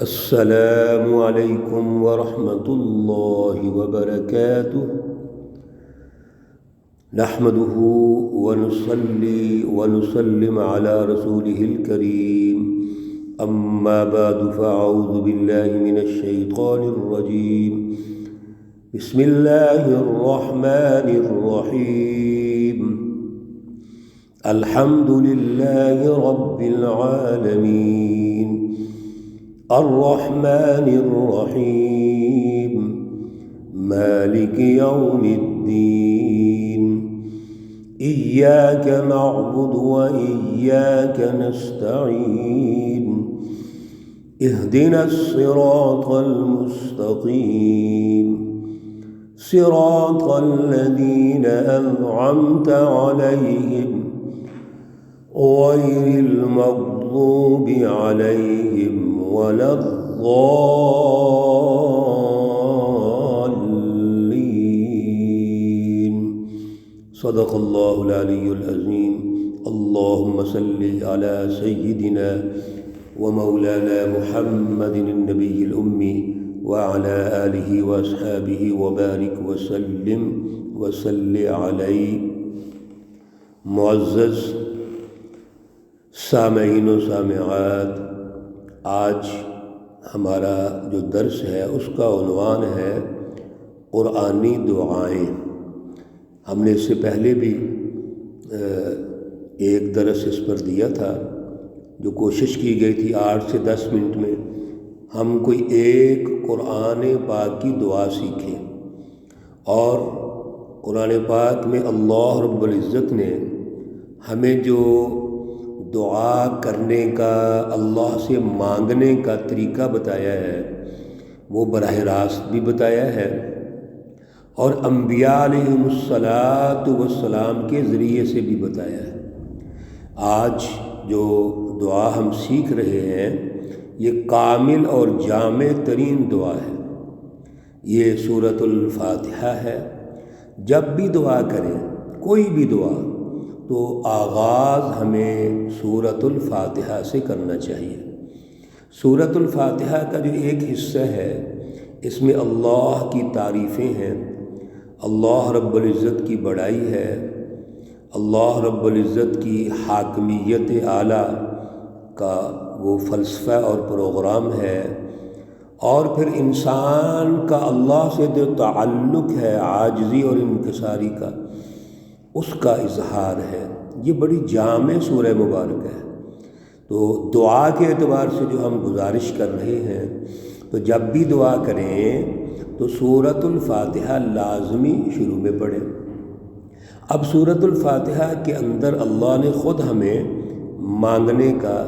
السلام علیکم ورحمۃ اللہ وبرکاتہ۔ نحمده ونصلي ونسلم على رسوله الكريم، اما بعد فاعوذ باللہ من الشیطان الرجیم، بسم اللہ الرحمن الرحیم۔ الحمد للہ رب العالمین، الرحمن الرحیم، مالک یوم الدین، ایاک نعبد وإیاک نستعین، اہدنا الصراط المستقیم، صراط الذین انعمت علیہم غیر المغضوب علیہم ولا الضالین۔ صدق اللہ العلی العظیم۔ اللہم صلی علی سیدنا ومولانا محمد النبی الأمی وعلى آلہ واصحابہ وبارک وسلم وصلی علیہ۔ معزز سامعین و سامعات، آج ہمارا جو درس ہے اس کا عنوان ہے قرآنی دعائیں۔ ہم نے اس سے پہلے بھی ایک درس اس پر دیا تھا، جو کوشش کی گئی تھی 8 سے 10 منٹ میں ہم کوئی ایک قرآن پاک کی دعا سیکھیں، اور قرآن پاک میں اللہ رب العزت نے ہمیں جو دعا کرنے کا، اللہ سے مانگنے کا طریقہ بتایا ہے وہ براہ راست بھی بتایا ہے، اور انبیاء علیہم السلام کے ذریعے سے بھی بتایا ہے۔ آج جو دعا ہم سیکھ رہے ہیں یہ کامل اور جامع ترین دعا ہے، یہ سورۃ الفاتحہ ہے۔ جب بھی دعا کریں، کوئی بھی دعا، تو آغاز ہمیں سورۃ الفاتحہ سے کرنا چاہیے۔ سورۃ الفاتحہ کا جو ایک حصہ ہے اس میں اللہ کی تعریفیں ہیں، اللہ رب العزت کی بڑائی ہے، اللہ رب العزت کی حاکمیت اعلیٰ کا وہ فلسفہ اور پروگرام ہے، اور پھر انسان کا اللہ سے جو تعلق ہے عاجزی اور انکساری کا، اس کا اظہار ہے۔ یہ بڑی جامع سورہ مبارک ہے۔ تو دعا کے اعتبار سے جو ہم گزارش کر رہے ہیں، تو جب بھی دعا کریں تو سورۃ الفاتحہ لازمی شروع میں پڑھیں۔ اب سورۃ الفاتحہ کے اندر اللہ نے خود ہمیں مانگنے کا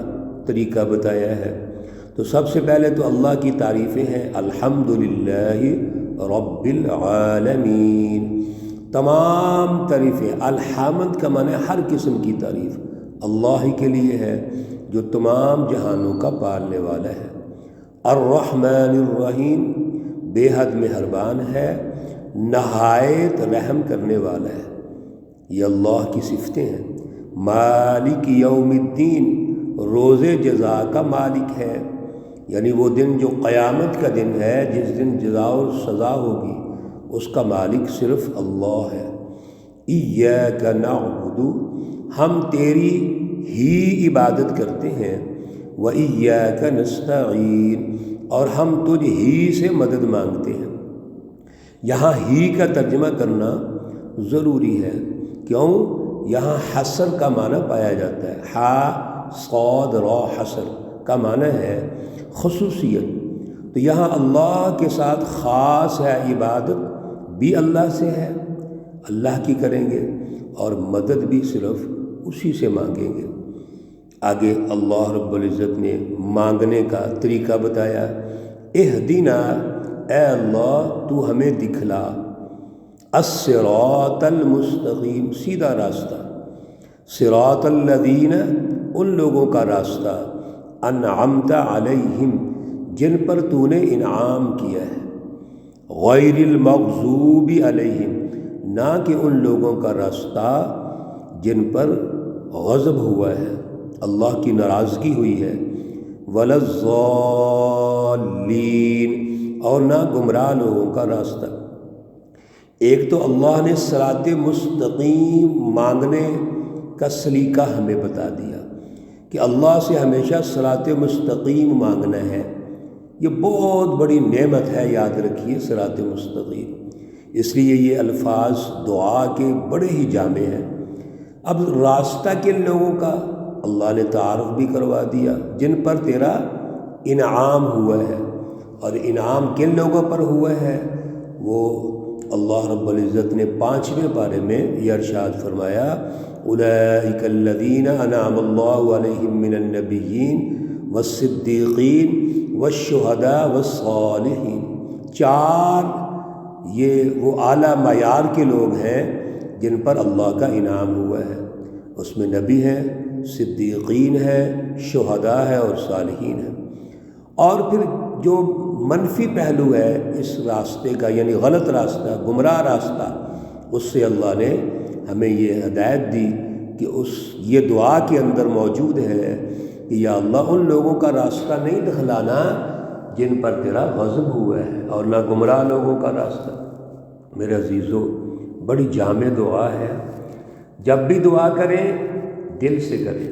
طریقہ بتایا ہے۔ تو سب سے پہلے تو اللہ کی تعریفیں ہیں، الحمدللہ رب العالمین۔ تمام تعریفیں، الحمد کا معنی ہر قسم کی تعریف اللہ ہی کے لیے ہے جو تمام جہانوں کا پالنے والا ہے۔ الرحمن الرحیم، بے حد مہربان ہے، نہایت رحم کرنے والا ہے۔ یہ اللہ کی صفتیں ہیں۔ مالک یوم الدین، روز جزا کا مالک ہے، یعنی وہ دن جو قیامت کا دن ہے، جس دن جزا و سزا ہوگی، اس کا مالک صرف اللہ ہے۔ ایاک نعبد، ہم تیری ہی عبادت کرتے ہیں، وایاک نستعین، اور ہم تجھ ہی سے مدد مانگتے ہیں۔ یہاں ہی کا ترجمہ کرنا ضروری ہے، کیوں؟ یہاں حصر کا معنی پایا جاتا ہے۔ ہا صاد را حصر کا معنی ہے خصوصیت، تو یہاں اللہ کے ساتھ خاص ہے، عبادت بھی اللہ سے ہے، اللہ کی کریں گے، اور مدد بھی صرف اسی سے مانگیں گے۔ آگے اللہ رب العزت نے مانگنے کا طریقہ بتایا، اہدنا، اے اللہ تو ہمیں دکھلا، الصراط المستقیم، سیدھا راستہ، صراط الذین، ان لوگوں کا راستہ، انعمت علیہم، جن پر تو نے انعام کیا ہے، غیر المغضوب علیہم، نہ کہ ان لوگوں کا راستہ جن پر غضب ہوا ہے، اللہ کی ناراضگی ہوئی ہے، ولا الضالین، اور نہ گمراہ لوگوں کا راستہ۔ ایک تو اللہ نے صراط مستقیم مانگنے کا سلیقہ ہمیں بتا دیا کہ اللہ سے ہمیشہ صراط مستقیم مانگنا ہے۔ یہ بہت بڑی نعمت ہے، یاد رکھیے صراط مستقیم۔ اس لیے یہ الفاظ دعا کے بڑے ہی جامع ہیں۔ اب راستہ کن لوگوں کا؟ اللہ نے تعارف بھی کروا دیا، جن پر تیرا انعام ہوا ہے۔ اور انعام کن لوگوں پر ہوا ہے؟ وہ اللہ رب العزت نے 5ویں پارے میں یہ ارشاد فرمایا، اولئک الذین انعم اللہ علیہم من النبیین والصدیقین والشہداء والصالحین۔ 4 یہ وہ اعلیٰ معیار کے لوگ ہیں جن پر اللہ کا انعام ہوا ہے۔ اس میں نبی ہیں، صدیقین ہیں، شہداء ہے اور صالحین ہیں۔ اور پھر جو منفی پہلو ہے اس راستے کا، یعنی غلط راستہ، گمراہ راستہ، اس سے اللہ نے ہمیں یہ ہدایت دی کہ یہ دعا کے اندر موجود ہے کہ یا اللہ ان لوگوں کا راستہ نہیں دکھلانا جن پر تیرا غضب ہوا ہے، اور نہ گمراہ لوگوں کا راستہ۔ میرے عزیزو، بڑی جامع دعا ہے۔ جب بھی دعا کریں دل سے کریں،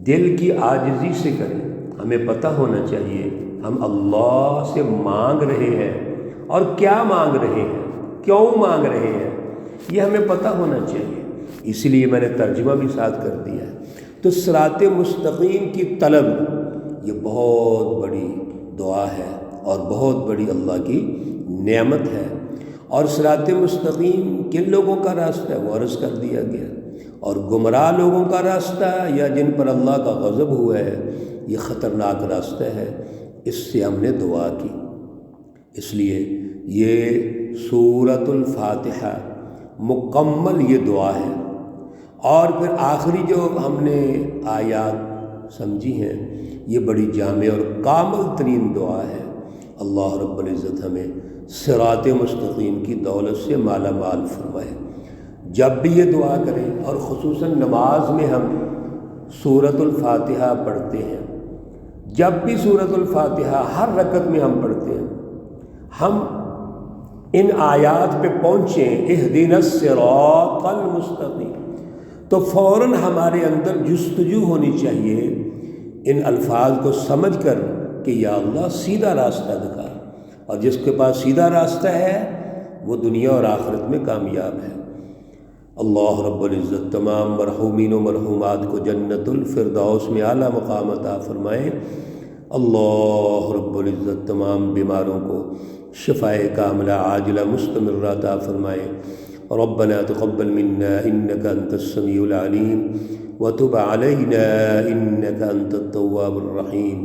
دل کی عاجزی سے کریں۔ ہمیں پتہ ہونا چاہیے ہم اللہ سے مانگ رہے ہیں، اور کیا مانگ رہے ہیں، کیوں مانگ رہے ہیں، یہ ہمیں پتہ ہونا چاہیے۔ اسی لیے میں نے ترجمہ بھی ساتھ کر دیا ہے۔ تو صراط مستقیم کی طلب یہ بہت بڑی دعا ہے اور بہت بڑی اللہ کی نعمت ہے۔ اور صراط مستقیم کن لوگوں کا راستہ ہے وہ عرض کر دیا گیا، اور گمراہ لوگوں کا راستہ یا جن پر اللہ کا غضب ہوا ہے یہ خطرناک راستہ ہے۔ اس سے ہم نے دعا کی۔ اس لیے یہ سورۃ الفاتحہ مکمل یہ دعا ہے۔ اور پھر آخری جو ہم نے آیات سمجھی ہیں یہ بڑی جامع اور کامل ترین دعا ہے۔ اللہ رب العزت ہمیں صراط مستقیم کی دولت سے مالا مال فرمائے۔ جب بھی یہ دعا کریں، اور خصوصاً نماز میں ہم سورۃ الفاتحہ پڑھتے ہیں، جب بھی سورۃ الفاتحہ ہر رکعت میں ہم پڑھتے ہیں، ہم ان آیات پہ پہنچیں اہدنا الصراط المستقیم، تو فوراً ہمارے اندر جستجو ہونی چاہیے ان الفاظ کو سمجھ کر کہ یا اللہ سیدھا راستہ دکھا۔ اور جس کے پاس سیدھا راستہ ہے وہ دنیا اور آخرت میں کامیاب ہے۔ اللہ رب العزت تمام مرحومین و مرحومات کو جنت الفردوس میں اعلیٰ مقام عطا فرمائے۔ اللہ رب العزت تمام بیماروں کو شفائے کاملہ عاجلہ مستمرہ عطا فرمائے۔ ربنا تقبل منا انك انت السميع العليم وتب علينا انك انت التواب الرحيم،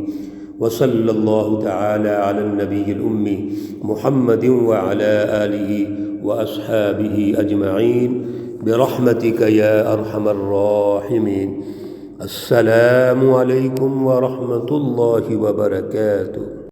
وصلى الله تعالى على النبي الأمي محمد وعلى آله وأصحابه أجمعين برحمتك يا أرحم الراحمين۔ السلام عليكم ورحمة الله وبركاته۔